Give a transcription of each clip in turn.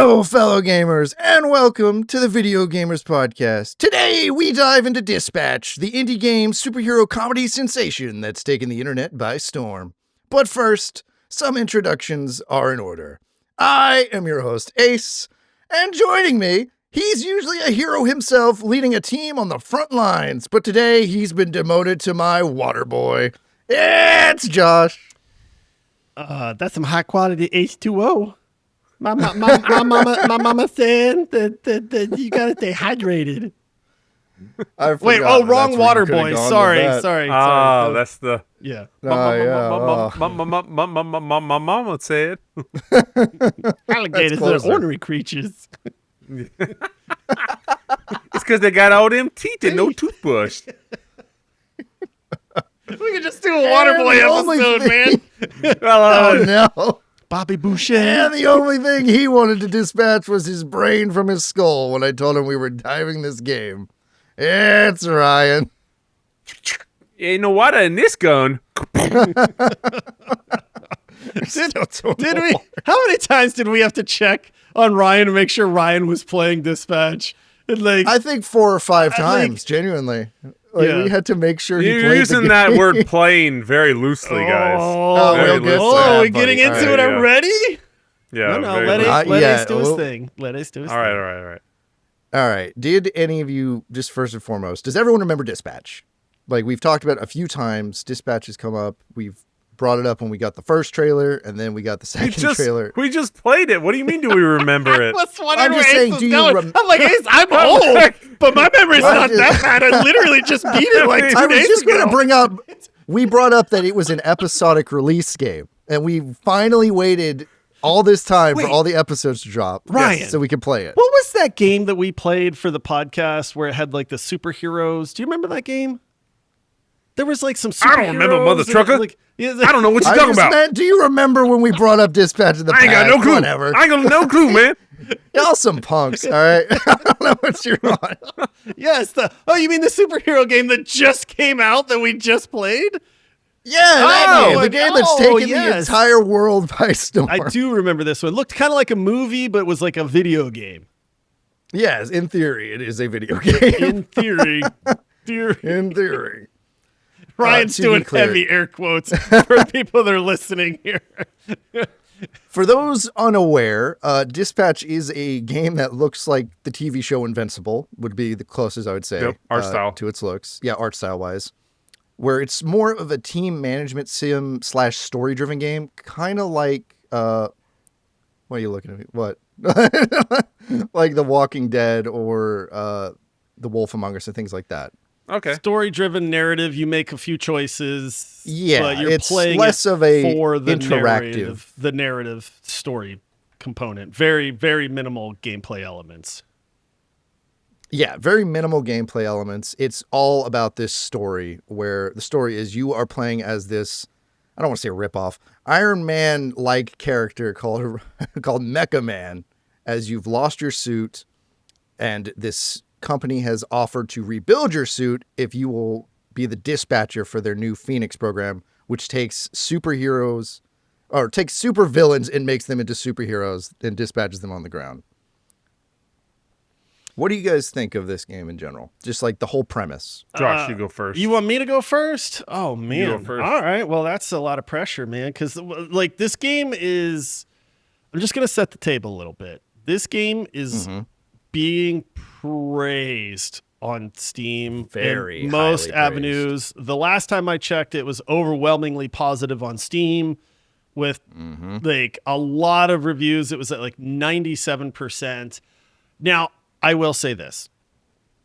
Hello, fellow gamers, and welcome to the Video Gamers Podcast. Today, we dive into Dispatch, the indie game superhero comedy sensation that's taken the internet by storm. But first, some introductions are in order. I am your host, Ace, and joining me, he's usually a hero himself, leading a team on the front lines, but today he's been demoted to my water boy. It's Josh. That's some high quality H2O. My mama said that you gotta stay hydrated. Wait, wrong water boy. Sorry. That's the Yeah. Mama said. Alligators are ornery creatures. It's because they got all them teeth and no toothbrush. We could just do a water boy episode, man. Oh no. Bobby Boucher. And the only thing he wanted to dispatch was his brain from his skull when I told him we were diving this game. It's Ryan. Ain't no water in this gun. Did we? How many times did we have to check on Ryan to make sure Ryan was playing Dispatch? And I think 4 or 5 times, genuinely. We had to make sure he played You're using the that game. word playing very loosely, guys. we'll get to that, we're buddy. getting into it yeah. already? Yeah. No, very let loosely. Ace do his thing. Let Ace do his thing. All right. All right. Did any of you, just first and foremost, does everyone remember Dispatch? Like, we've talked about it a few times. Dispatch has come up. We've brought it up when we got the first trailer, and then we got the second trailer. We just played it. What do you mean, do we remember it? I'm just saying, do you I'm like, Ace, I'm old, but my memory's not that bad. I literally just beat it like 2 I was days just going ago. to bring up, we brought up that it was an episodic release game, and we finally waited all this time for all the episodes to drop. Ryan. So we could play it. What was that game that we played for the podcast where it had like the superheroes? Do you remember that game? There was like some superheroes. I don't remember, mother trucker. I don't know what you're talking about. Man, do you remember when we brought up Dispatch in the I ain't past? got no clue. Whatever. I ain't got no clue, man. Y'all some punks, all right? I don't know what you're on. Yes. You mean the superhero game that just came out that we just played? Yeah, that game. The game that's taken the yes. entire world by storm. I do remember this one. It looked kind of like a movie, but it was like a video game. Yes, in theory, it is a video game. In theory. In theory. Ryan's doing heavy air quotes for people that are listening here. For those unaware, Dispatch is a game that looks like the TV show Invincible, would be the closest I would say. Yep, art style. To its looks. Yeah, art style wise. Where it's more of a team management sim / story driven game. Kind of like, what are you looking at me? What? Like The Walking Dead or The Wolf Among Us and things like that. Okay. Story-driven narrative. You make a few choices. Yeah, but you're it's playing less it of a for the interactive. the narrative story component. Very, very minimal gameplay elements. Yeah, very minimal gameplay elements. It's all about this story where the story is you are playing as this, I don't want to say a ripoff, Iron Man-like character called Mecha Man, as you've lost your suit and this company has offered to rebuild your suit if you will be the dispatcher for their new Phoenix program, which takes superheroes or takes super villains and makes them into superheroes and dispatches them on the ground. What do you guys think of this game in general? Just like the whole premise. Josh, you go first. You want me to go first? Oh, man. You go first. All right. Well, that's a lot of pressure, man. Because, like, this game is... I'm just going to set the table a little bit. This game is being praised on Steam in most avenues. The last time I checked, it was overwhelmingly positive on Steam with, like, a lot of reviews. It was at, like, 97%. Now... I will say this.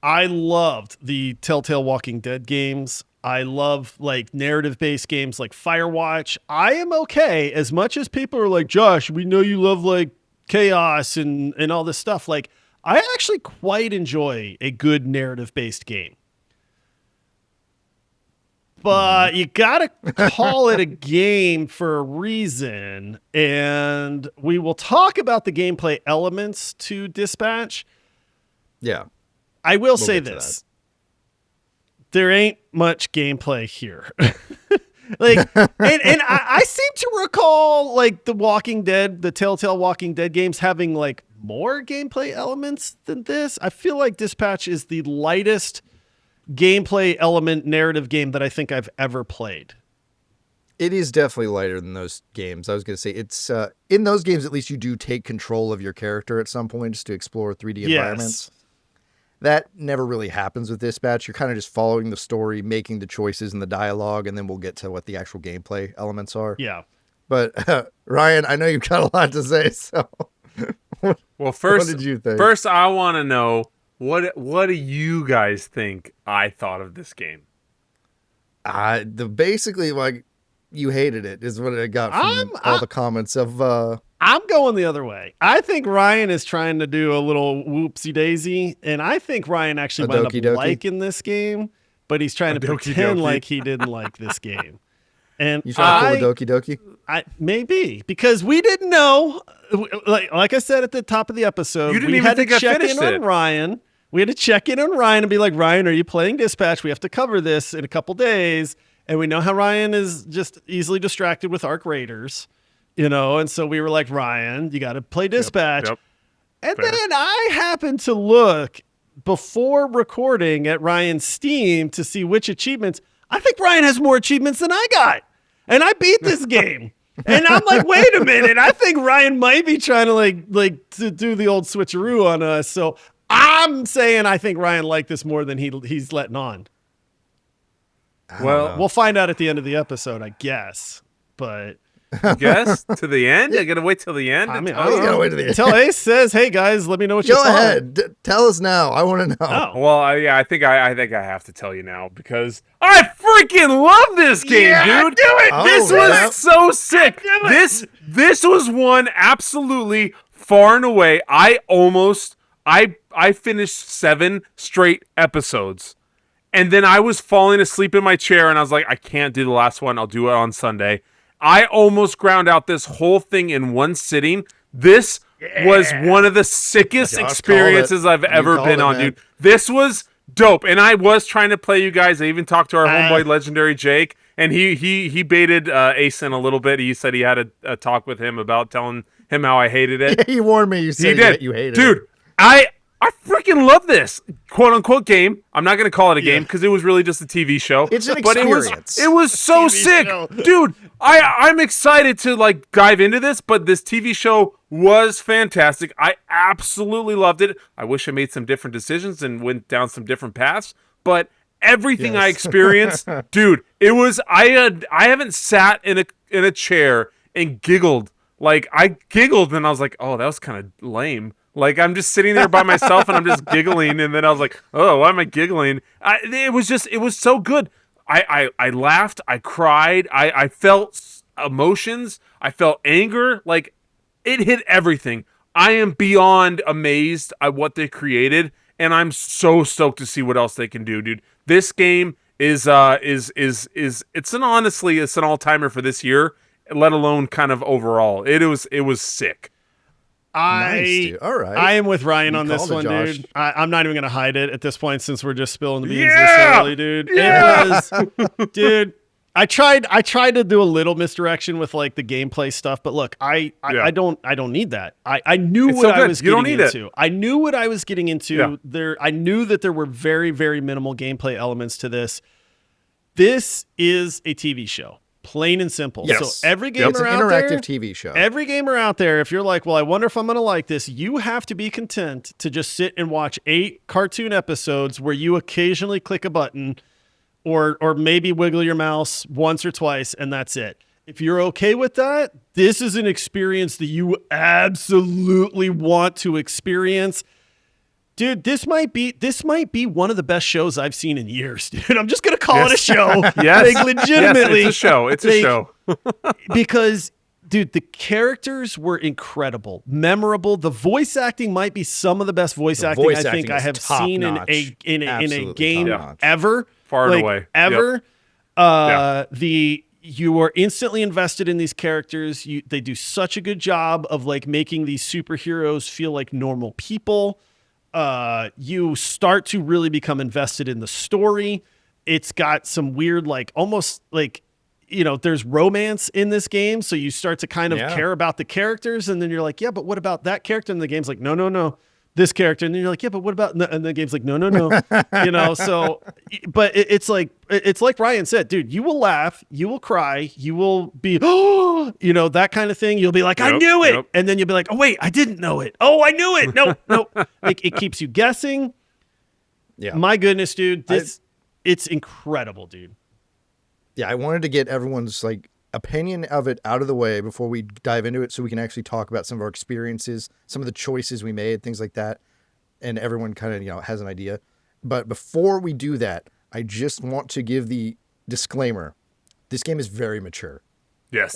I loved the Telltale Walking Dead games. I love like narrative-based games like Firewatch. I am okay as much as people are like, Josh, we know you love like chaos and all this stuff. Like, I actually quite enjoy a good narrative-based game. But you got to call it a game for a reason. And we will talk about the gameplay elements to Dispatch. Yeah. I will say this. There ain't much gameplay here. Like, and I seem to recall like the Telltale Walking Dead games having like more gameplay elements than this. I feel like Dispatch is the lightest gameplay element narrative game that I think I've ever played. It is definitely lighter than those games. I was going to say it's in those games, at least you do take control of your character at some point just to explore 3D environments. That never really happens with Dispatch. You're kind of just following the story, making the choices and the dialogue, and then we'll get to what the actual gameplay elements are. Yeah. But Ryan, I know you've got a lot to say, so Well, first, what did you think? First, I want to know what do you guys think I thought of this game? Basically, like, you hated it is what I got from all the comments of. I'm going the other way. I think Ryan is trying to do a little whoopsie daisy, and I think Ryan actually wound up liking this game, but he's trying to pretend like he didn't like this game. And you trying to pull a Doki Doki? Maybe because we didn't know. Like I said at the top of the episode, you didn't even think I finished it. Ryan. We had to check in on Ryan and be like, Ryan, are you playing Dispatch? We have to cover this in a couple days. And we know how Ryan is just easily distracted with Arc Raiders, and so we were like, Ryan, you got to play Dispatch. Yep. And then I happened to look before recording at Ryan's Steam to see which achievements. I think Ryan has more achievements than I got. And I beat this game. And I'm like, wait a minute. I think Ryan might be trying to like to do the old switcheroo on us. So I'm saying I think Ryan liked this more than he's letting on. Well, we'll find out at the end of the episode, I guess. But guess to the end? I gotta wait till the end. I mean, I gotta wait to the end. Until Ace says, "Hey guys, let me know what you thought." Go ahead, tell us now. I want to know. Oh. Well, I think I have to tell you now because I freaking love this game, dude. Do it. This was so sick. This was one absolutely far and away. I finished 7 straight episodes. And then I was falling asleep in my chair, and I was like, I can't do the last one. I'll do it on Sunday. I almost ground out this whole thing in one sitting. This was one of the sickest experiences I've ever been on, dude. This was dope. And I was trying to play you guys. I even talked to our homeboy, Legendary Jake, and he baited Ace in a little bit. He said he had a talk with him about telling him how I hated it. Yeah, he warned me. You said that you hated it. Dude, I freaking love this quote-unquote game. I'm not going to call it a game because it was really just a TV show. It's an experience. It was so sick. Dude, I'm excited to dive into this, but this TV show was fantastic. I absolutely loved it. I wish I made some different decisions and went down some different paths, but everything I experienced, dude, it was I haven't sat in a chair and giggled. Like I giggled and I was like, "Oh, that was kind of lame." Like, I'm just sitting there by myself and I'm just giggling. And then I was like, oh, why am I giggling? It was so good. I laughed. I cried. I felt emotions. I felt anger. Like, it hit everything. I am beyond amazed at what they created. And I'm so stoked to see what else they can do, dude. This game it's an all-timer for this year, let alone kind of overall. It was sick. Nice, dude. All right. I am with Ryan on this one, dude. I'm not even going to hide it at this point since we're just spilling the beans this early, dude. Yeah! It was, dude. I tried to do a little misdirection with like the gameplay stuff, but look, I don't need that. I knew what I was getting into. I knew what I was getting into. Yeah. I knew that there were very, very minimal gameplay elements to this. This is a TV show. Plain and simple. Yes. So every gamer it's an out interactive there, TV show. Every gamer out there, if you're like, well, I wonder if I'm going to like this, you have to be content to just sit and watch 8 cartoon episodes where you occasionally click a button or maybe wiggle your mouse once or twice, and that's it. If you're okay with that, this is an experience that you absolutely want to experience. Dude, this might be one of the best shows I've seen in years, dude. I'm just going to call it a show. Yes. Like, legitimately. Yes, it's a show. It's a show. Because, dude, the characters were incredible, memorable. The voice acting might be some of the best voice acting I think I have seen in a game ever. Far and away. Ever. You are instantly invested in these characters. They do such a good job of like making these superheroes feel like normal people. You start to really become invested in the story. It's got some weird, like almost like there's romance in this game. So you start to kind of Yeah. care about the characters. And then you're like, yeah, but what about that character? And the game's like, no, this character. And then you're like, yeah, but what about, and the game's like, no. So, but it's like Ryan said, dude, you will laugh, you will cry, you will be, that kind of thing. You'll be like, I knew it. And then you'll be like, oh, wait, I didn't know it. Oh, I knew it. No. It keeps you guessing. Yeah. My goodness, dude, it's incredible, dude. Yeah, I wanted to get everyone's like opinion of it out of the way before we dive into it so we can actually talk about some of our experiences, some of the choices we made, things like that. And everyone kind of, has an idea. But before we do that, I just want to give the disclaimer. This game is very mature. Yes.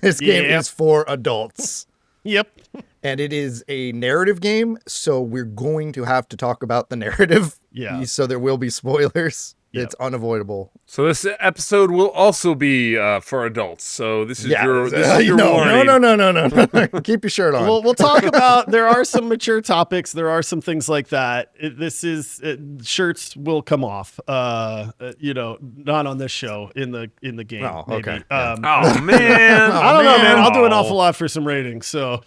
This game is for adults. Yep. And it is a narrative game, so we're going to have to talk about the narrative. Yeah. So there will be spoilers. Yep. It's unavoidable. So this episode will also be for adults. So this is your warning. No. Keep your shirt on. We'll talk about, there are some mature topics. There are some things like that. Shirts will come off, not on this show, in the game. Oh, maybe. okay. Oh man. I don't know, man. I'll do an awful lot for some ratings. So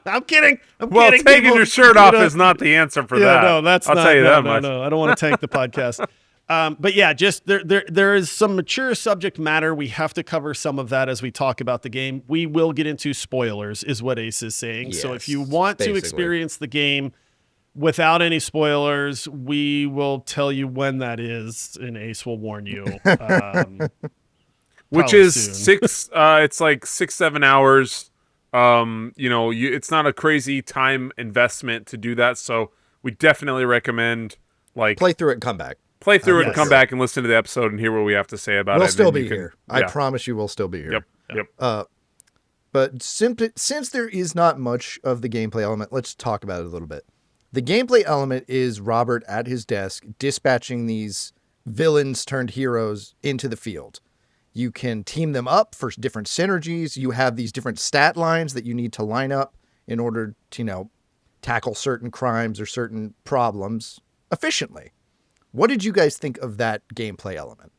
I'm kidding. Well, taking people. your shirt off is not the answer for that. No, that's I'll not. tell you that much. No, I don't want to tank the podcast. But yeah, just there is some mature subject matter. We have to cover some of that as we talk about the game. We will get into spoilers, is what Ace is saying. So if you want to experience the game without any spoilers, we will tell you when that is, and Ace will warn you. Which is soon. it's like 6-7 hours. It's not a crazy time investment to do that. So we definitely recommend play through it and come back. Play through it and Yes. come back and listen to the episode and hear what we have to say about it. We'll and still then be you can- here. yeah. I promise you we'll still be here. Yep. But since there is not much of the gameplay element, let's talk about it a little bit. The gameplay element is Robert at his desk dispatching these villains turned heroes into the field. You can team them up for different synergies. You have these different stat lines that you need to line up in order to, tackle certain crimes or certain problems efficiently. What did you guys think of that gameplay element?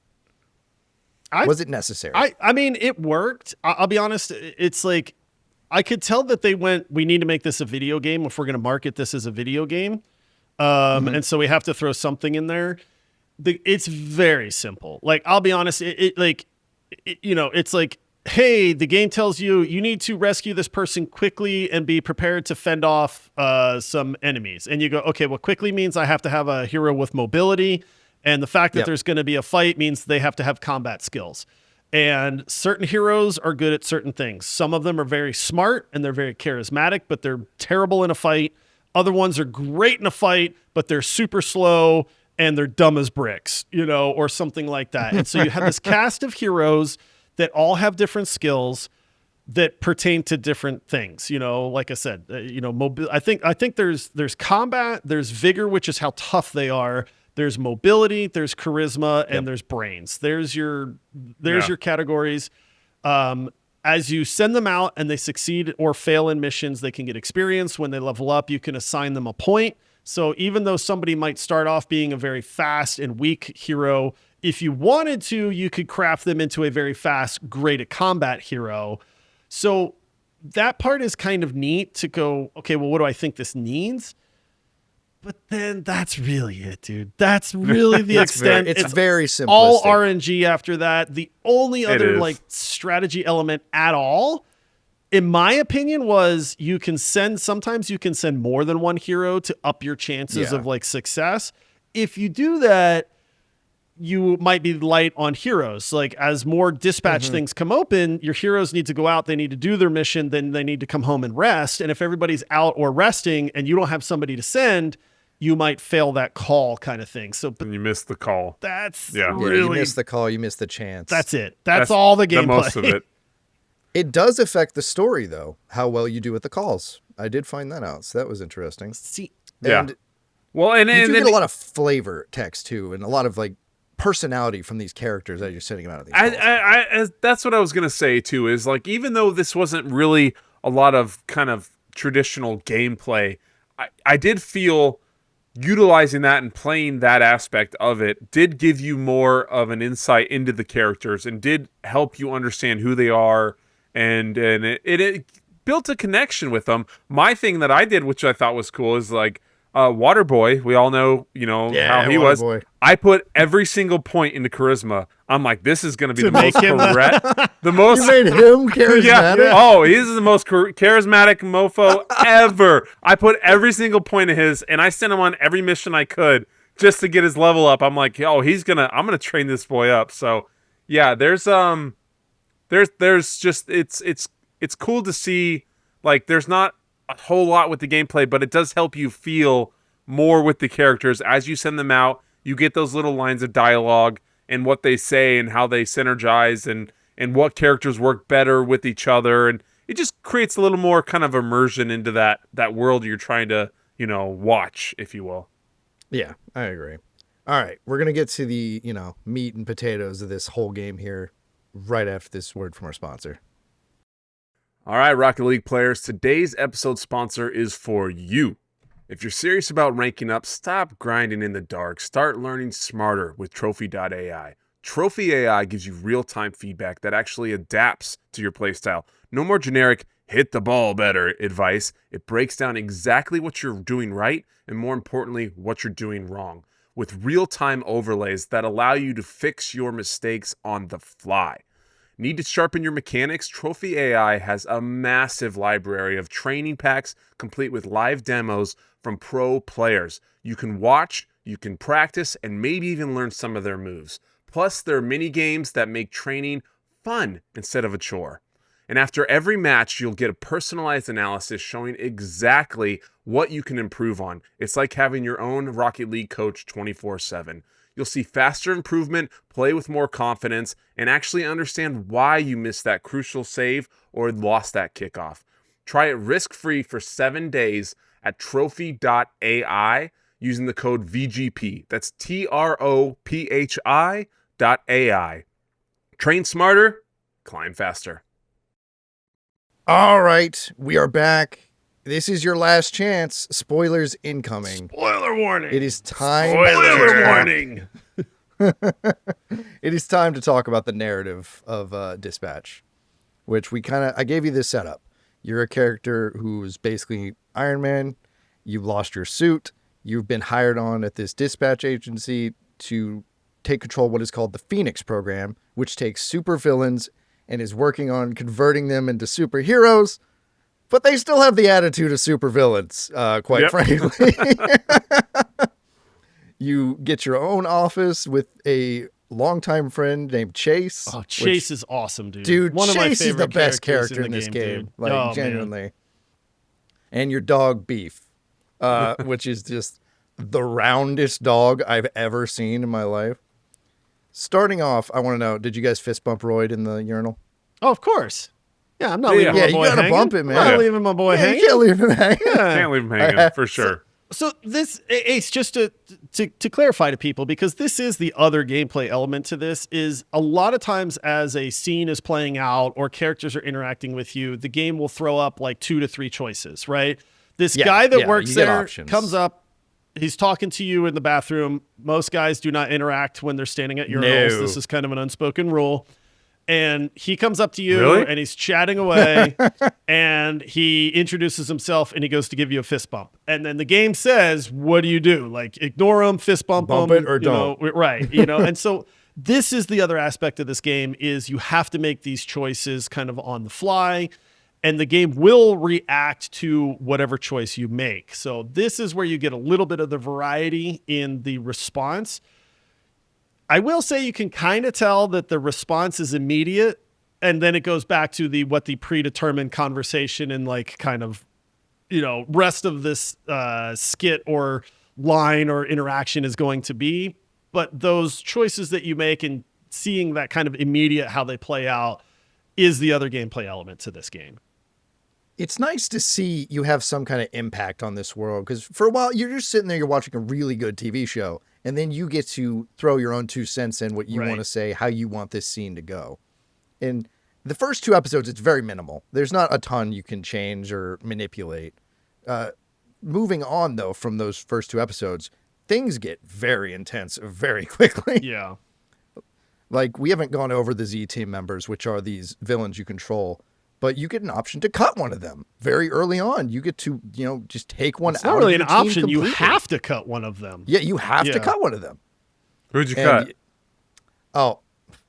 Was it necessary? I mean, it worked. I'll be honest. It's like, I could tell that they went, we need to make this a video game if we're going to market this as a video game. And so we have to throw something in there. It's very simple. Like, I'll be honest. It's like, hey, the game tells you need to rescue this person quickly and be prepared to fend off some enemies. And you go, okay, well, quickly means I have to have a hero with mobility. And the fact that there's going to be a fight means they have to have combat skills. And certain heroes are good at certain things. Some of them are very smart and they're very charismatic, but they're terrible in a fight. Other ones are great in a fight, but they're super slow and they're dumb as bricks, or something like that. And so you have this cast of heroes that all have different skills that pertain to different things. Like I said, I think there's combat, there's vigor, which is how tough they are. There's mobility, there's charisma, and there's brains. There's your categories. As you send them out and they succeed or fail in missions, they can get experience. When they level up, you can assign them a point. So even though somebody might start off being a very fast and weak hero, if you wanted to, you could craft them into a very fast, great at combat hero. So that part is kind of neat to go, okay, well, what do I think this needs? But then that's really it, dude. That's really the extent. It's very simplistic. All RNG after that. The only other strategy element at all, in my opinion, was sometimes you can send more than one hero to up your chances of success. If you do that, you might be light on heroes. Like, as more dispatch things come open, your heroes need to go out, they need to do their mission, then they need to come home and rest. And if everybody's out or resting and you don't have somebody to send, you might fail that call kind of thing. So, but And you missed the call. that's really you miss the call, you miss the chance. That's it. That's all the gameplay. Most of it. It does affect the story, though, how well you do with the calls. I did find that out, so that was interesting. See, And Well, and you do then get a lot of flavor text, too, and a lot of, personality from these characters that you're sitting out of these calls. that's what I was gonna say too. Is even though this wasn't really a lot of kind of traditional gameplay, I did feel utilizing that and playing that aspect of it did give you more of an insight into the characters and did help you understand who they are, and it built a connection with them. My thing that I did, which I thought was cool, is like Waterboy. We all know, how he was. Waterboy. I put every single point into charisma. I'm like, this is going to be To the most make him correct, the most. You made him charismatic. Yeah. Oh, he's the most charismatic mofo ever. I put every single point of his, and I sent him on every mission I could just to get his level up. I'm like, I'm gonna train this boy up. So, yeah, there's just it's cool to see. Like, there's not a whole lot with the gameplay, but it does help you feel more with the characters as you send them out. You get those little lines of dialogue and what they say and how they synergize and what characters work better with each other, and it just creates a little more kind of immersion into that world you're trying to watch, if you will. Yeah, I agree. All right, we're gonna get to the meat and potatoes of this whole game here right after this word from our sponsor. All right, Rocket League players, today's episode sponsor is for you. If you're serious about ranking up, stop grinding in the dark. Start learning smarter with Trophy.ai. Trophy AI gives you real-time feedback that actually adapts to your playstyle. No more generic, hit the ball better advice. It breaks down exactly what you're doing right and, more importantly, what you're doing wrong, with real-time overlays that allow you to fix your mistakes on the fly. Need to sharpen your mechanics? Trophy AI has a massive library of training packs complete with live demos from pro players. You can watch, you can practice, and maybe even learn some of their moves. Plus, there are mini games that make training fun instead of a chore. And after every match, you'll get a personalized analysis showing exactly what you can improve on. It's like having your own Rocket League coach 24/7. You'll see faster improvement, play with more confidence, and actually understand why you missed that crucial save or lost that kickoff. Try it risk-free for 7 days at trophy.ai using the code VGP. That's TROPHI.ai. Train smarter, climb faster. All right, we are back. This is your last chance. Spoilers incoming. Spoiler warning. It is time. Spoiler warning. It is time to talk about the narrative of Dispatch, which I gave you this setup. You're a character who's basically Iron Man. You've lost your suit. You've been hired on at this dispatch agency to take control of what is called the Phoenix program, which takes supervillains and is working on converting them into superheroes. But they still have the attitude of supervillains, quite frankly. You get your own office with a longtime friend named Chase. Oh, Chase is awesome, dude. Dude, One of my Chase is the favorite best characters character in this game. dude. Like, Oh, genuinely. man. And your dog, Beef, which is just the roundest dog I've ever seen in my life. Starting off, I want to know, did you guys fist bump Royd in the urinal? Oh, of course. Yeah, I'm not Yeah, leaving my you boy gotta hanging. bump it, man. I'm not Yeah. leaving my boy Yeah, hanging. you can't leave him hanging. Can't leave him hanging, for sure. So this, Ace, just to clarify to people, because this is the other gameplay element to this, is a lot of times as a scene is playing out or characters are interacting with you, the game will throw up like 2 to 3 choices, right? This guy that works you get there options. comes up, he's talking to you in the bathroom. Most guys do not interact when they're standing at urinals. No. This is kind of an unspoken rule. And he comes up to you Really? and he's chatting away and he introduces himself and he goes to give you a fist bump. And then the game says, what do you do? Like, ignore him, fist bump Bump him. it or don't. Right. And so this is the other aspect of this game is you have to make these choices kind of on the fly, and the game will react to whatever choice you make. So this is where you get a little bit of the variety in the response. I will say you can kind of tell that the response is immediate, and then it goes back to what the predetermined conversation and like kind of, rest of this skit or line or interaction is going to be. But those choices that you make and seeing that kind of immediate how they play out is the other gameplay element to this game. It's nice to see you have some kind of impact on this world, because for a while you're just sitting there, you're watching a really good TV show, and then you get to throw your own 2 cents in, what you Right. want to say, how you want this scene to go. And the first 2 episodes, it's very minimal. There's not a ton you can change or manipulate. moving on though from those first 2 episodes, things get very intense very quickly. Yeah. Like, we haven't gone over the Z team members, which are these villains you control, but you get an option to cut one of them very early on. You get to, just take one It's out not really of an your team option. completely. You have to cut one of them. Yeah, you have to Yeah. cut one of them. Who'd you And cut? Oh,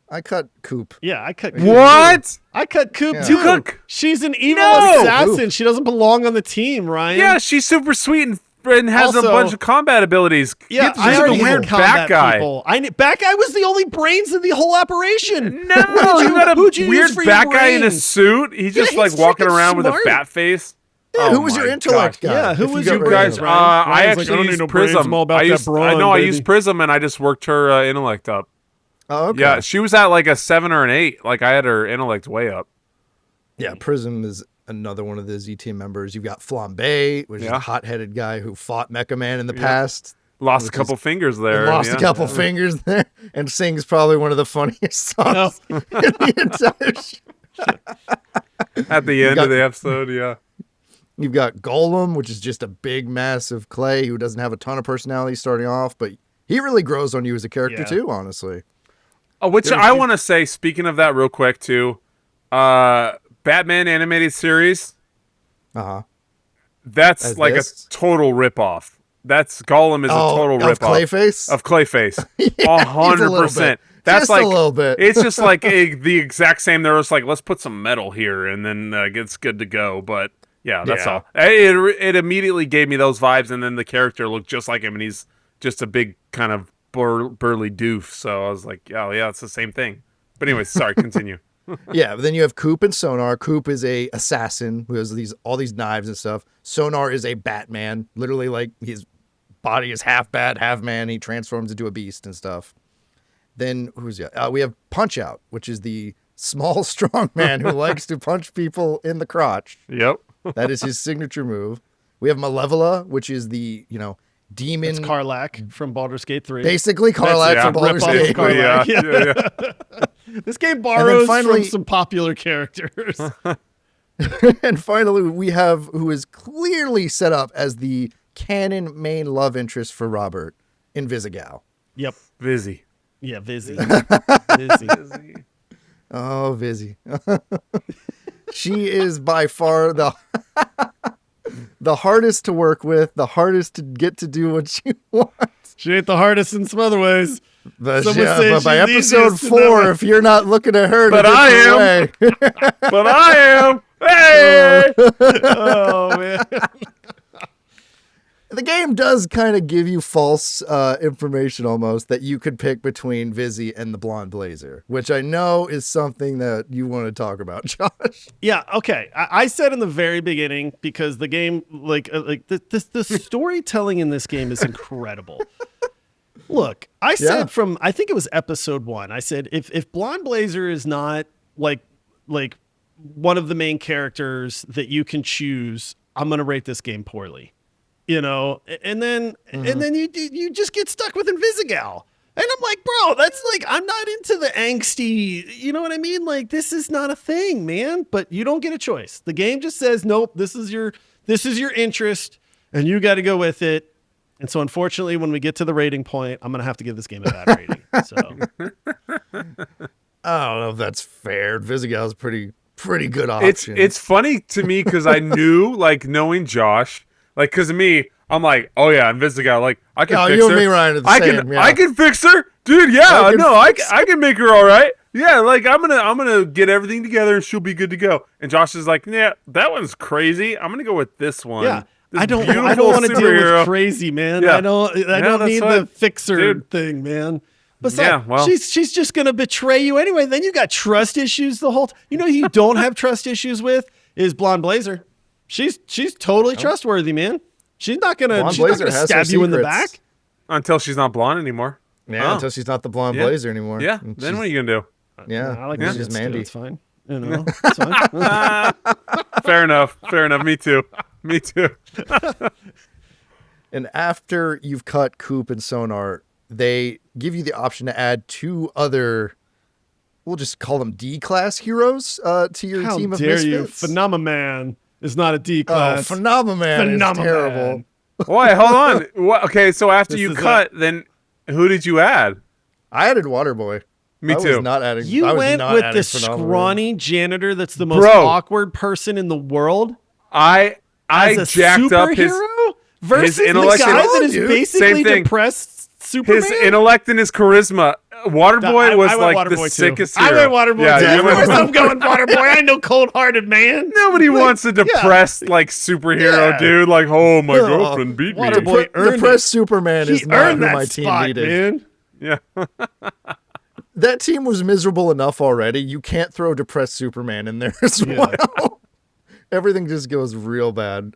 I cut Coop. Yeah, I cut Coop. What? I cut Coop Yeah. too. You cut- She's an evil No! assassin. She doesn't belong on the team, Ryan. Yeah, she's super sweet and has Also- a bunch of combat abilities. Yeah, She's I like already a hate weird combat bat guy. people. Bat guy was the only brains in the whole operation. No, you got who'd a you weird use for bat your guy in a brains? suit. He's just he's like walking freaking around with a smart. bat face. Yeah, Oh who was your my intellect gosh. guy? Yeah, who If was got your rid of Guys, him? Ryan? I Ryan's like, actually I don't need used no brains, I'm Prism. all about I that used, brawn, I baby. used Prism and I just worked her intellect up. Oh, okay. Yeah, she was at like a 7 or an 8. Like I had her intellect way up. Yeah, Prism is another one of the Z team members. You've got Flambe, which is Yeah. a hot-headed guy who fought Mecha Man in the past. Lost a Which couple is- fingers there. Lost yeah. a couple fingers there, and sings probably one of the funniest songs in the entire show. At the end got- of the episode, yeah. You've got Golem, which is just a big, massive clay who doesn't have a ton of personality starting off, but he really grows on you as a character Yeah. too, honestly. Which I want to say, speaking of that real quick too, Batman animated series, Uh-huh. that's As like this? a total ripoff. That's Gollum is a total of ripoff. Clayface? Of Clayface. Yeah, he's a little 100%. bit. That's Just like a little bit. It's just like the exact same. They're just like, let's put some metal here, and then it's good to go. But yeah, that's Yeah. all. It immediately gave me those vibes, and then the character looked just like him, and he's just a big kind of burly doof. So I was like, oh yeah, it's the same thing. But anyways, sorry, continue. Yeah, but then you have Coop and Sonar. Coop is a assassin who has all these knives and stuff. Sonar is a Batman, literally like his body is half bat, half man. He transforms into a beast and stuff. Then who's the? We have Punch Out, which is the small, strong man who likes to punch people in the crotch. Yep. That is his signature move. We have Malevola, which is the demon. It's Karlak from Baldur's Gate 3. Basically, Karlak yeah, from Baldur's rip-off of Gate. Karlak. Yeah. This game borrows finally- from some popular characters. And finally, we have who is clearly set up as the canon main love interest for Robert, Invisigal. Yep. Vizzy. Yeah, Vizzy. Vizzy. Oh, Vizzy. She is by far the hardest to work with, the hardest to get to do what she wants. She ain't the hardest in some other ways. But, Some would say but by she's episode easiest in 4, that if you're not looking at her, But to I am. way, But I am. Hey. Oh, man. the game does kind of give you false information almost that you could pick between Vizzy and the blonde blazer, which I know is something that you want to talk about, Josh. Yeah, okay. I said in the very beginning, because the game, the storytelling in this game is incredible. Look, I said Yeah. from, I think it was episode 1, I said, if Blonde Blazer is not like one of the main characters that you can choose, I'm going to rate this game poorly. And then you just get stuck with Invisigal. And I'm like, bro, that's like, I'm not into the angsty, you know what I mean? Like, this is not a thing, man. But you don't get a choice. The game just says, nope, this is your interest, and you got to go with it. And so, unfortunately, when we get to the rating point, I'm gonna have to give this game a bad rating. So, I don't know if that's fair. Invisigal is a pretty good option. It's funny to me because I knew, like, knowing Josh, like, because of me, I'm like, oh yeah, Invisigal, like, I can Oh, fix you her. and me, Ryan, are the I same, can, yeah. I can fix her, dude. Yeah, I can make her all right. Yeah, like I'm gonna get everything together and she'll be good to go. And Josh is like, yeah, that one's crazy. I'm gonna go with this one. yeah, This I don't beautiful want to deal superhero. with crazy, man. Yeah. I don't Yeah, that's need fine. the fixer Dude. thing, man. Besides, Yeah, well. she's just gonna betray you anyway. Then you got trust issues the whole. Who you don't have trust issues with is Blonde Blazer. She's totally trustworthy, man. She's not gonna Blonde she's not Blazer gonna has stab her you in the secrets. back. Until she's not blonde anymore. Yeah, Oh. until she's not the blonde Yeah. blazer anymore. Yeah. And Then she's- what are you gonna do? Yeah, I like she's Mandy. Mandy. It's fine. It's fine. Fair enough. Fair enough. Me too. Me too. And after you've cut Coop and Sonar, they give you the option to add 2 other, we'll just call them D-class heroes to your How team of dare you, misfits. Phenomenon. is not a D Oh, class. Phenomenon is terrible. Wait, hold on. Okay, so after This you is cut, then who did you add? I added Waterboy. Me I too. was not adding. You I was went not with adding the Phenomenon. scrawny janitor that's the most Bro. awkward person in the world I as a jacked up his superhero versus the intellect guy and- that is Dude, basically same thing. depressed Superman. his intellect and his charisma. Waterboy was I like went the Waterboy too. sickest I hero. went Waterboy Yeah, too. you Of went course I'm going Waterboy. I know cold-hearted man. Nobody wants a depressed like superhero Yeah. dude. Like, oh, my No. girlfriend beat me. Waterboy earned Depressed Superman He is not earned who that my team spot, needed. man. Yeah. That team was miserable enough already. You can't throw depressed Superman in there as well. Everything just goes real bad.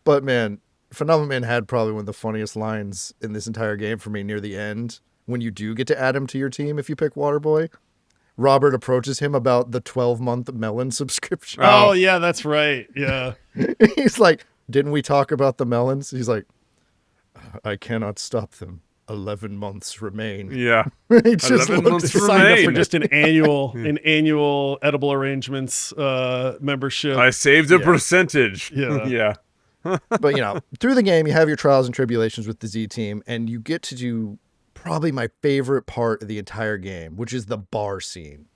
But man, Phenomenon had probably one of the funniest lines in this entire game for me near the end. When you do get to add him to your team, if you pick Waterboy, Robert approaches him about the 12-month melon subscription. Oh, yeah, that's right. Yeah. He's like, didn't we talk about the melons? He's like, I cannot stop them. 11 months remain. Yeah. He just 11 looked months at- Signed up for Remain. just an annual edible arrangements membership. I saved a percentage. Yeah. Yeah. But, through the game, you have your trials and tribulations with the Z team, and you get to do probably my favorite part of the entire game, which is the bar scene.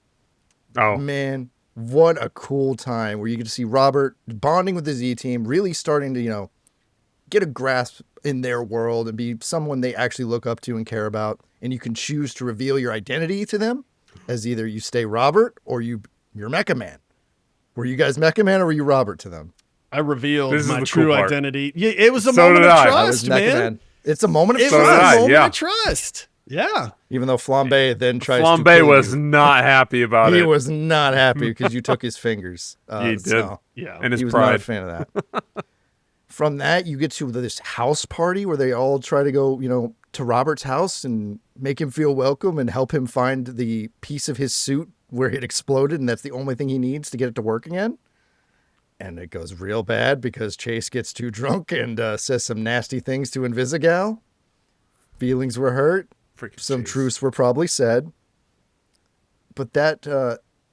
Oh. Man, what a cool time where you get to see Robert bonding with the Z team, really starting to, get a grasp in their world and be someone they actually look up to and care about. And you can choose to reveal your identity to them as either you stay Robert or you're Mecha Man. Were you guys Mecha Man or were you Robert to them? I revealed This is my the true cool part. identity. Yeah, it was a So moment did of I. I I was trust, Mecha man. It's a moment of It So was did trust. I, a moment yeah. of trust. Yeah. Even though Flambe then tries to Flambe kill was you. not happy about He it. was not happy because you took his fingers. He did. so Yeah. And his he was not a pride. fan of that. From that, you get to this house party where they all try to go, to Robert's house and make him feel welcome and help him find the piece of his suit where it exploded, and that's the only thing he needs to get it to work again. And it goes real bad because Chase gets too drunk and says some nasty things to Invisigal. Feelings were hurt. Freaking Some Chase. truths were probably said. But that,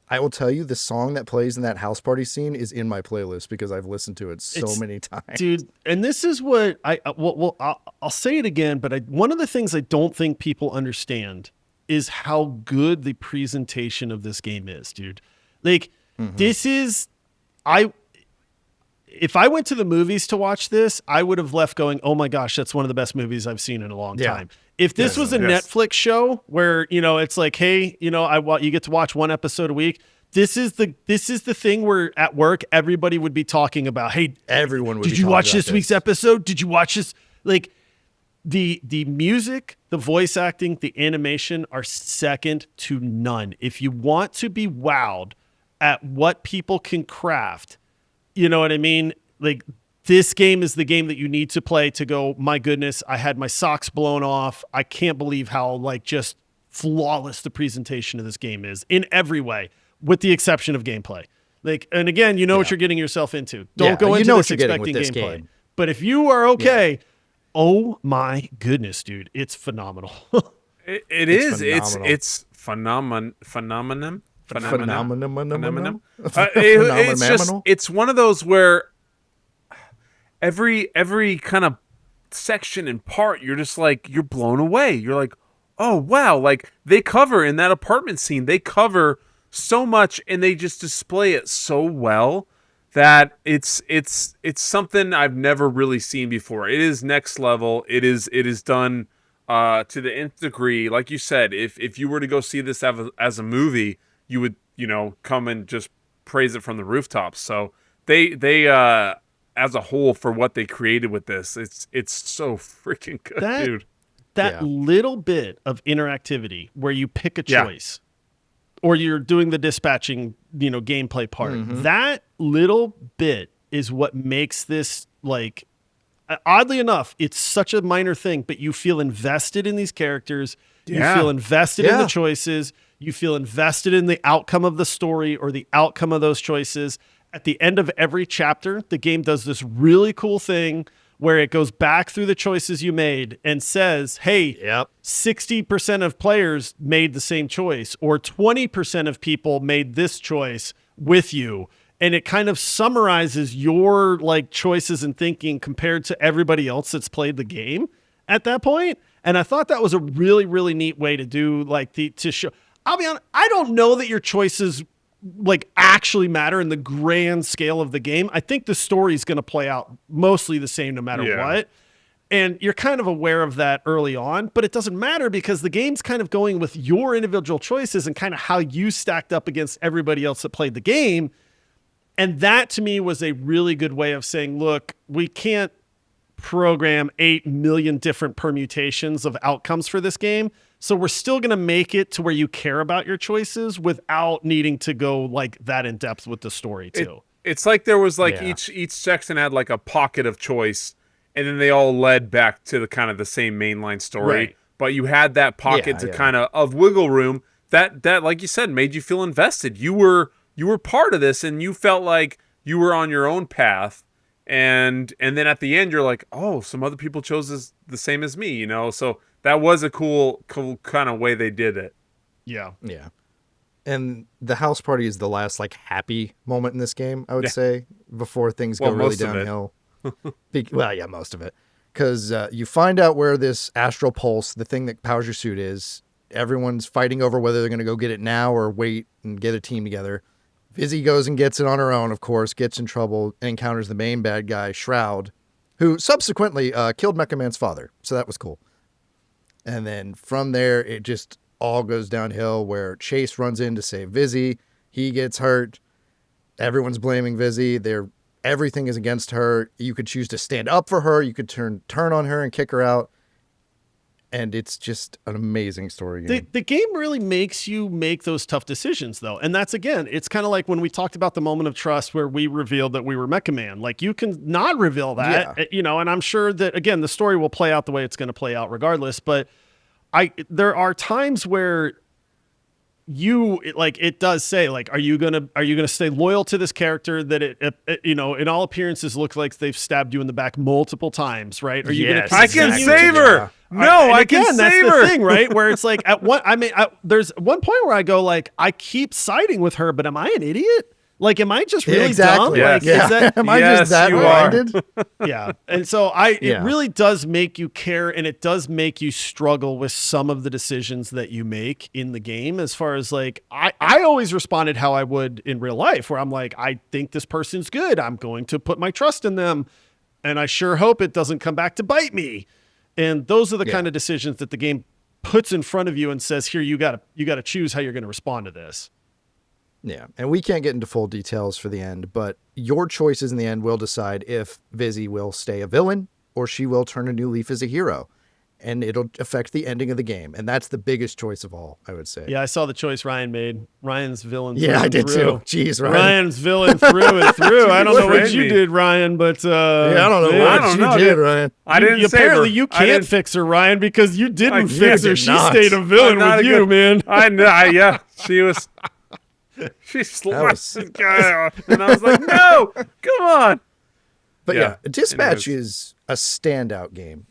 I will tell you, the song that plays in that house party scene is in my playlist because I've listened to it so It's- many times. Dude, and this is what I'll say it again, but one of the things I don't think people understand is how good the presentation of this game is, dude. Like, this is, if I went to the movies to watch this, I would have left going, oh my gosh, that's one of the best movies I've seen in a long Yeah. time. If this was a Yes. Netflix show where, it's like, hey, you get to watch one episode a week. This is the thing where at work, everybody would be talking about, hey, Everyone would did be you talking watch about this week's episode? Did you watch this? Like the music, the voice acting, the animation are second to none. If you want to be wowed at what people can craft, you know what I mean? Like this game is the game that you need to play to go, my goodness, I had my socks blown off. I can't believe how just flawless the presentation of this game is in every way, with the exception of gameplay. Like, and again, you know what you're getting yourself into. Don't Yeah, go you into know this what you're getting with expecting this gameplay. game. But if you are okay, oh my goodness, dude, it's phenomenal. It is. phenomenal. It's phenomenon. Phenomenon. It's just Phenomenal. it's one of those where every kind of section and part you're just like you're blown away. You're like, oh wow, like they cover in that apartment scene, they cover so much and they just display it so well that it's something I've never really seen before. It is next level. It is done to the nth degree. Like you said, if you were to go see this as a movie, you would, come and just praise it from the rooftops. So they as a whole for what they created with this, it's so freaking good, dude. That Yeah. little bit of interactivity where you pick a Yeah. choice or you're doing the dispatching, gameplay part. That little bit is what makes this oddly enough, it's such a minor thing, but you feel invested in these characters. Yeah. You feel invested in Yeah. the choices. You feel invested in the outcome of the story or the outcome of those choices. At the end of every chapter, the game does this really cool thing where it goes back through the choices you made and says, hey, Yep. 60% of players made the same choice, or 20% of people made this choice with you. and it kind of summarizes your like choices and thinking compared to everybody else that's played the game at that point. And I thought that was a really, really neat way to do like to show. I'll be honest, I don't know that your choices like actually matter in the grand scale of the game. I think the story is going to play out mostly the same no matter what. And you're kind of aware of that early on, but it doesn't matter because the game's kind of going with your individual choices and kind of how you stacked up against everybody else that played the game. And that to me was a really good way of saying, look, we can't program 8 million different permutations of outcomes for this game. So we're still going to make it to where you care about your choices without needing to go like that in depth with the story too. It's like there was like each section had like a pocket of choice, and then they all led back to the kind of the same mainline story. Right. But you had that pocket to kind of wiggle room that like you said made you feel invested. You were part of this, and you felt like you were on your own path. And then at the end, you're like, oh, some other people chose the same as me, you know. So that was a cool kind of way they did it. Yeah. And the house party is the last like happy moment in this game, I would say, before things go really downhill. Most of it. Because you find out where this astral pulse, the thing that powers your suit, is. Everyone's fighting over whether they're going to go get it now or wait and get a team together. Vizzy goes and gets it on her own, of course, gets in trouble, and encounters the main bad guy, Shroud, who subsequently killed Mecha Man's father. So that was cool. And then from there, it just all goes downhill where Chase runs in to save Vizzy. He gets hurt. Everyone's blaming Vizzy. Everything is against her. You could choose to stand up for her. You could turn on her and kick her out. And it's just an amazing story game. The game really makes you make those tough decisions, though. And that's, again, it's kind of like when we talked about the moment of trust where we revealed that we were Mecha Man. Like, you can not reveal that, you know, and I'm sure that, again, the story will play out the way it's going to play out regardless. But there are times where it does say, like, are you gonna stay loyal to this character that it you know, in all appearances looks like they've stabbed you in the back multiple times, right? Are you gonna I can save her. No, I can save that's her. the thing, right? Where it's like there's one point where I go like, I keep siding with her, but am I an idiot? Like, am I just really dumb? Yes. Like, is that, am I just that blinded? Yeah. And so it really does make you care, and it does make you struggle with some of the decisions that you make in the game. As far as like, I always responded how I would in real life, where I'm like, I think this person's good. I'm going to put my trust in them. And I sure hope it doesn't come back to bite me. And those are the kind of decisions that the game puts in front of you and says, here, you gotta choose how you're going to respond to this. Yeah, and we can't get into full details for the end, but your choices in the end will decide if Vizzy will stay a villain or she will turn a new leaf as a hero. And it'll affect the ending of the game. And that's the biggest choice of all, I would say. Yeah, I saw the choice Ryan made. Ryan's villain. Yeah, I did too. Jeez, Ryan. Ryan's villain through and through. I don't know what you did, Ryan, but I don't know what you did, Ryan. I didn't save apparently her. you can't fix her, Ryan, because you didn't fix her. did She not. stayed a villain with you, man. I know. Yeah, she was. She sliced this guy off, and I was like, "No, come on!" But yeah, Dispatch is a standout game,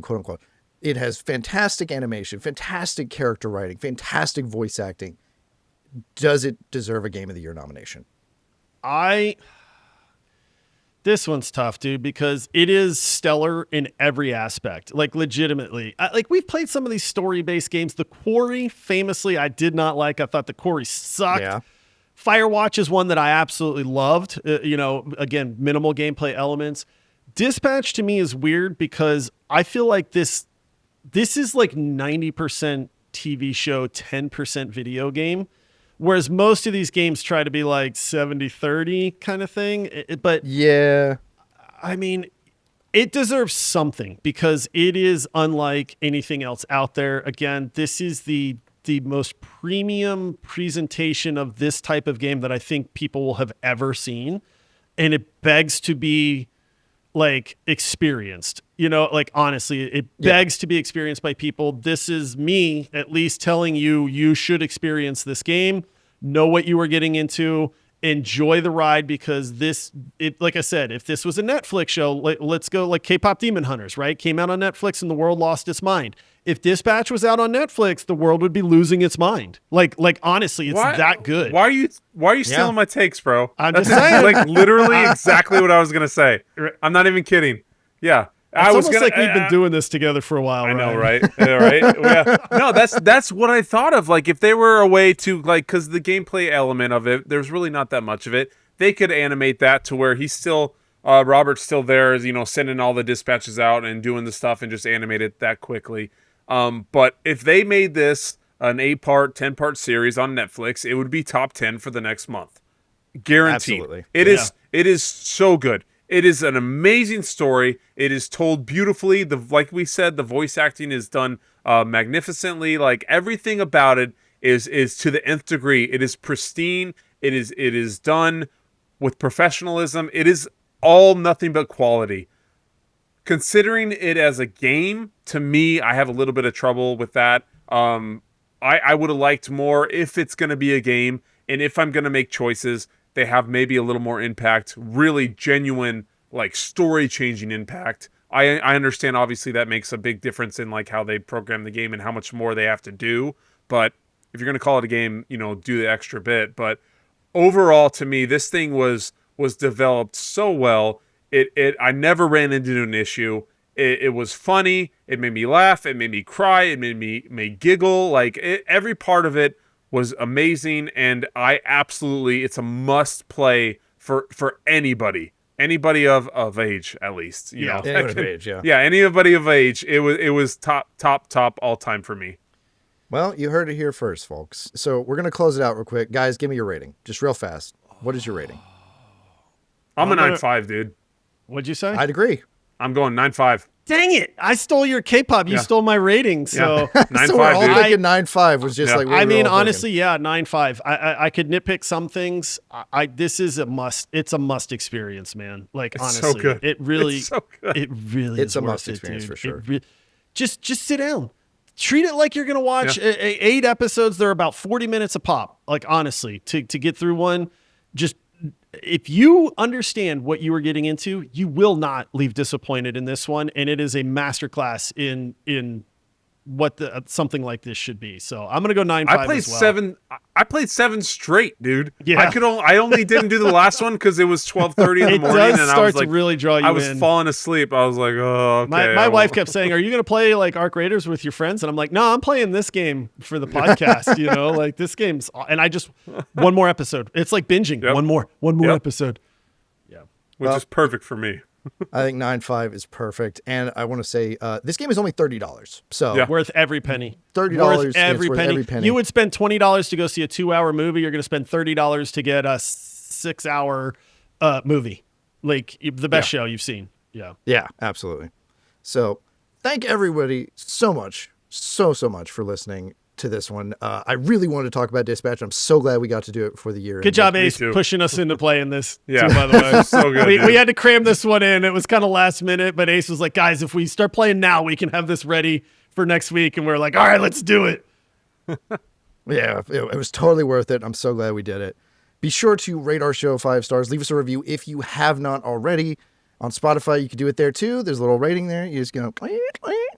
quote unquote. It has fantastic animation, fantastic character writing, fantastic voice acting. Does it deserve a Game of the Year nomination? This one's tough, dude, because it is stellar in every aspect. Like, legitimately. Like, we've played some of these story-based games. The Quarry, famously, I did not like. I thought The Quarry sucked. Yeah. Firewatch is one that I absolutely loved. Again, minimal gameplay elements. Dispatch, to me, is weird because I feel like this is like 90% TV show, 10% video game. Whereas most of these games try to be like 70-30 kind of thing. But yeah, I mean, it deserves something because it is unlike anything else out there. Again, this is the most premium presentation of this type of game that I think people will have ever seen. And it begs to be like experienced, like honestly, it begs to be experienced by people. This is me at least telling you should experience this game, know what you are getting into. enjoy the ride, because like I said, if this was a Netflix show, let's go like K-pop Demon Hunters, right? Came out on Netflix and the world lost its mind. If Dispatch was out on Netflix, the world would be losing its mind. Like honestly, it's that good. Why are you stealing my takes, bro? I'm just saying. Like literally exactly what I was gonna say. I'm not even kidding. Yeah. It's almost like we've been doing this together for a while. I know, right? Yeah, right? Yeah. No, that's what I thought of. Like, if they were a way to, like, because the gameplay element of it, there's really not that much of it. They could animate that to where he's still, Robert's still there, sending all the dispatches out and doing the stuff and just animate it that quickly. But if they made this an 8-part, 10-part series on Netflix, it would be top 10 for the next month. Guaranteed. Absolutely. It is so good. It is an amazing story. It is told beautifully. Like we said, the voice acting is done magnificently. Like everything about it is to the nth degree. It is pristine. It is done with professionalism. It is all nothing but quality. Considering it as a game, to me, I have a little bit of trouble with that. I would have liked more if it's going to be a game, and if I'm going to make choices, they have maybe a little more impact, really genuine, like story-changing impact. I understand, obviously, that makes a big difference in like how they program the game and how much more they have to do. But if you're going to call it a game, do the extra bit. But overall, to me, this thing was developed so well. I never ran into an issue. It was funny. It made me laugh. It made me cry. It made me giggle. Like every part of it was amazing, and it's a must play for anybody of age, at least. Anyone of age, yeah. Yeah, anybody of age. It was top all time for me. Well, you heard it here first, folks. So we're gonna close it out real quick, guys. Give me your rating, just real fast. What is your rating? I'm a 9.5, dude. What'd you say? I'd agree. I'm going 9.5. Dang it! I stole your K-pop. You stole my rating. So, yeah. 9.5, so we're all dude. thinking 9.5 was just like. I mean, honestly, yeah, 9.5. I could nitpick some things. This is a must. It's a must experience, man. Like It's honestly, so good. it really, It's so good. it really, It's is a worth must it, experience dude. for sure. Just sit down. Treat it like you're gonna watch 8 episodes. They're about 40 minutes a pop. Like honestly, to get through one, just. If you understand what you were getting into, you will not leave disappointed in this one. And it is a masterclass in what something like this should be. So I'm gonna go 9.5. I played as well. I played 7 straight, dude. Yeah. I only didn't do the last one because it was 12:30 in the It morning, does and start I was like, to really draw you I was in. falling asleep. I was like, oh, okay. My wife kept saying, "Are you gonna play like Arc Raiders with your friends?" And I'm like, "No, I'm playing this game for the podcast." Like this game's, and I just one more episode. It's like binging. Yep. One more Yep. episode. which is perfect for me. I think 9.5 is perfect, and I want to say this game is only $30. So Yeah. Worth every penny. $30. Worth Every every penny. You would spend $20 to go see a 2-hour movie. You're going to spend $30 to get a 6-hour movie. Like the best show you've seen. Yeah. Yeah, absolutely. So thank everybody so much for listening to this one. I really wanted to talk about Dispatch. I'm so glad we got to do it before the year. Good job, Me Ace, too. pushing us into playing this. Yeah. Too, by the way. So good. we dude. had to cram this one in. It was kind of last minute, but Ace was like, guys, if we start playing now, we can have this ready for next week. And we're like, all right, let's do it. Yeah, it was totally worth it. I'm so glad we did it. Be sure to rate our show 5 stars. Leave us a review if you have not already. On Spotify, you can do it there too. There's a little rating there. You just go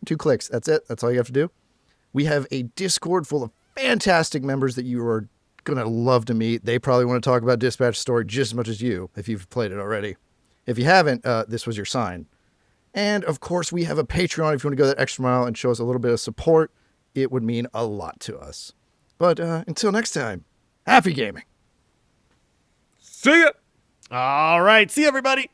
2 clicks. That's it. That's all you have to do. We have a Discord full of fantastic members that you are going to love to meet. They probably want to talk about Dispatch Story just as much as you if you've played it already. If you haven't, this was your sign. And of course, we have a Patreon if you want to go that extra mile and show us a little bit of support. It would mean a lot to us. But until next time, happy gaming. See ya. All right. See you, everybody.